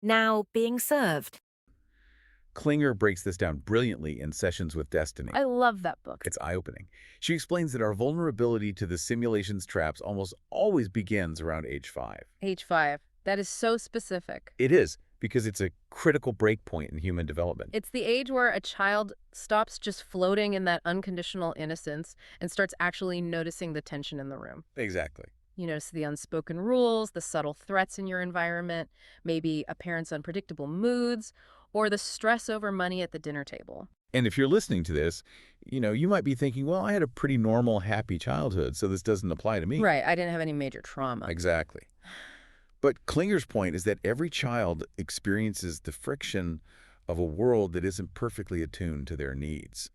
now being served. Klinger breaks this down brilliantly in Sessions with Destiny. I love that book. It's eye-opening. She explains that our vulnerability to the simulation's traps almost always begins around age 5. Age 5. That is so specific. It is, because it's a critical break point in human development. It's the age where a child stops just floating in that unconditional innocence and starts actually noticing the tension in the room. Exactly. You notice the unspoken rules, the subtle threats in your environment, maybe a parent's unpredictable moods, or the stress over money at the dinner table. And if you're listening to this, you might be thinking, well, I had a pretty normal, happy childhood, so this doesn't apply to me. Right, I didn't have any major trauma. Exactly. But Klinger's point is that every child experiences the friction of a world that isn't perfectly attuned to their needs.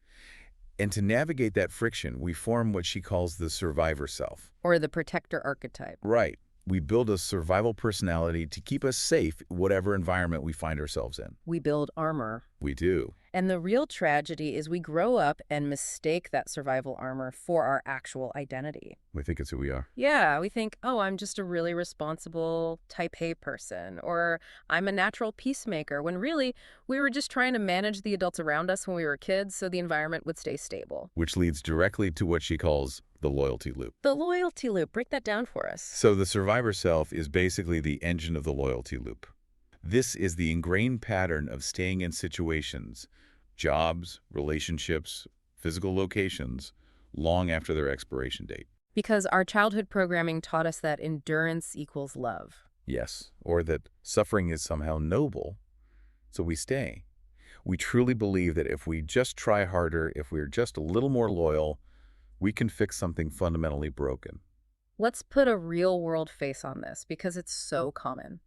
And to navigate that friction, we form what she calls the survivor self. Or the protector archetype. Right. We build a survival personality to keep us safe, whatever environment we find ourselves in. We build armor. We do. And the real tragedy is we grow up and mistake that survival armor for our actual identity. We think it's who we are. Yeah, we think, oh, I'm just a really responsible type A person, or I'm a natural peacemaker, when really we were just trying to manage the adults around us when we were kids so the environment would stay stable. Which leads directly to what she calls the loyalty loop. The loyalty loop, break that down for us. So the survivor self is basically the engine of the loyalty loop. This is the ingrained pattern of staying in situations, jobs, relationships, physical locations, long after their expiration date. Because our childhood programming taught us that endurance equals love. Yes, or that suffering is somehow noble, so we stay. We truly believe that if we just try harder, if we're just a little more loyal, we can fix something fundamentally broken. Let's put a real-world face on this because it's so common.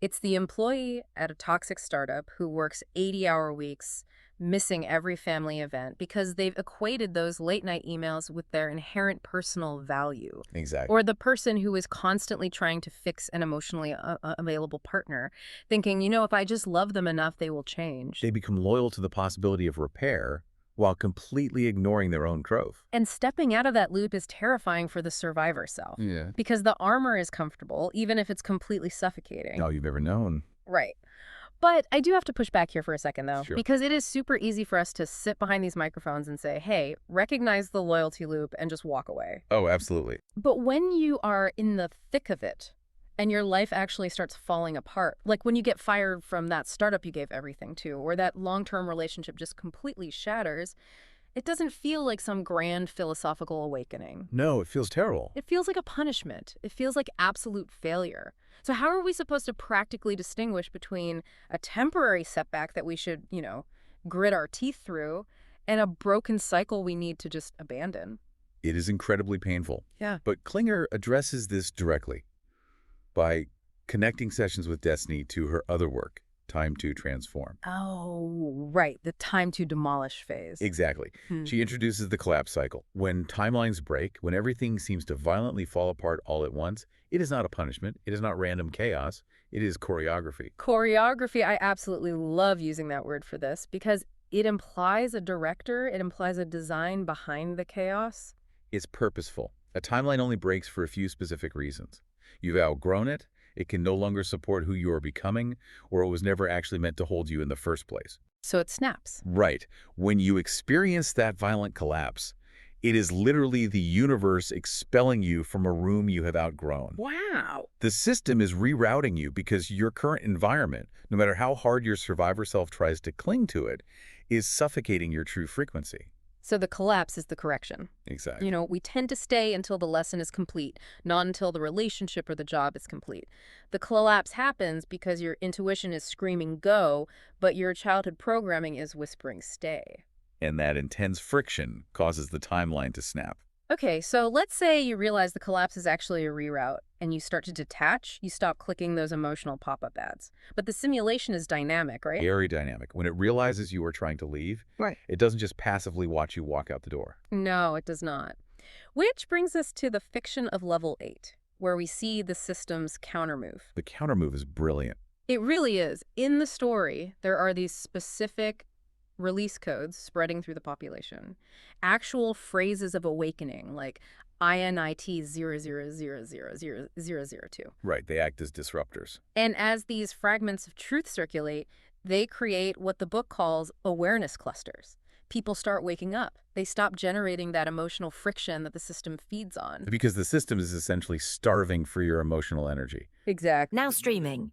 It's the employee at a toxic startup who works 80-hour weeks, missing every family event because they've equated those late-night emails with their inherent personal value. Exactly. Or the person who is constantly trying to fix an emotionally available partner, thinking, if I just love them enough, they will change. They become loyal to the possibility of repair while completely ignoring their own growth. And stepping out of that loop is terrifying for the survivor self. Yeah. Because the armor is comfortable, even if it's completely suffocating. All you've ever known. Right. But I do have to push back here for a second, though, Sure. because it is super easy for us to sit behind these microphones and say, hey, recognize the loyalty loop and just walk away. Oh, absolutely. But when you are in the thick of it and your life actually starts falling apart, like when you get fired from that startup you gave everything to, or that long-term relationship just completely shatters, it doesn't feel like some grand philosophical awakening. No, it feels terrible. It feels like a punishment. It feels like absolute failure. So how are we supposed to practically distinguish between a temporary setback that we should, grit our teeth through and a broken cycle we need to just abandon? It is incredibly painful. Yeah. But Klinger addresses this directly by connecting Sessions with Destiny to her other work, Time to Transform. Oh, right. The time to demolish phase. Exactly. She introduces the collapse cycle. When timelines break, when everything seems to violently fall apart all at once, it is not a punishment. It is not random chaos. It is choreography. Choreography, I absolutely love using that word for this because it implies a director, it implies a design behind the chaos. It's purposeful. A timeline only breaks for a few specific reasons. You've outgrown it, it can no longer support who you are becoming, or it was never actually meant to hold you in the first place. So it snaps. Right. When you experience that violent collapse, it is literally the universe expelling you from a room you have outgrown. Wow. The system is rerouting you because your current environment, no matter how hard your survivor self tries to cling to it, is suffocating your true frequency. So the collapse is the correction. Exactly. We tend to stay until the lesson is complete, not until the relationship or the job is complete. The collapse happens because your intuition is screaming go, but your childhood programming is whispering stay. And that intense friction causes the timeline to snap. Okay, so let's say you realize the collapse is actually a reroute and you start to detach, you stop clicking those emotional pop-up ads. But the simulation is dynamic, right? Very dynamic. When it realizes you are trying to leave, Right. it doesn't just passively watch you walk out the door. No, it does not. Which brings us to the fiction of level 8, where we see the system's countermove. The countermove is brilliant. It really is. In the story, there are these specific release codes spreading through the population. Actual phrases of awakening, like, INIT 00000002. Right, they act as disruptors. And as these fragments of truth circulate, they create what the book calls awareness clusters. People start waking up. They stop generating that emotional friction that the system feeds on. Because the system is essentially starving for your emotional energy. Exactly. Now streaming.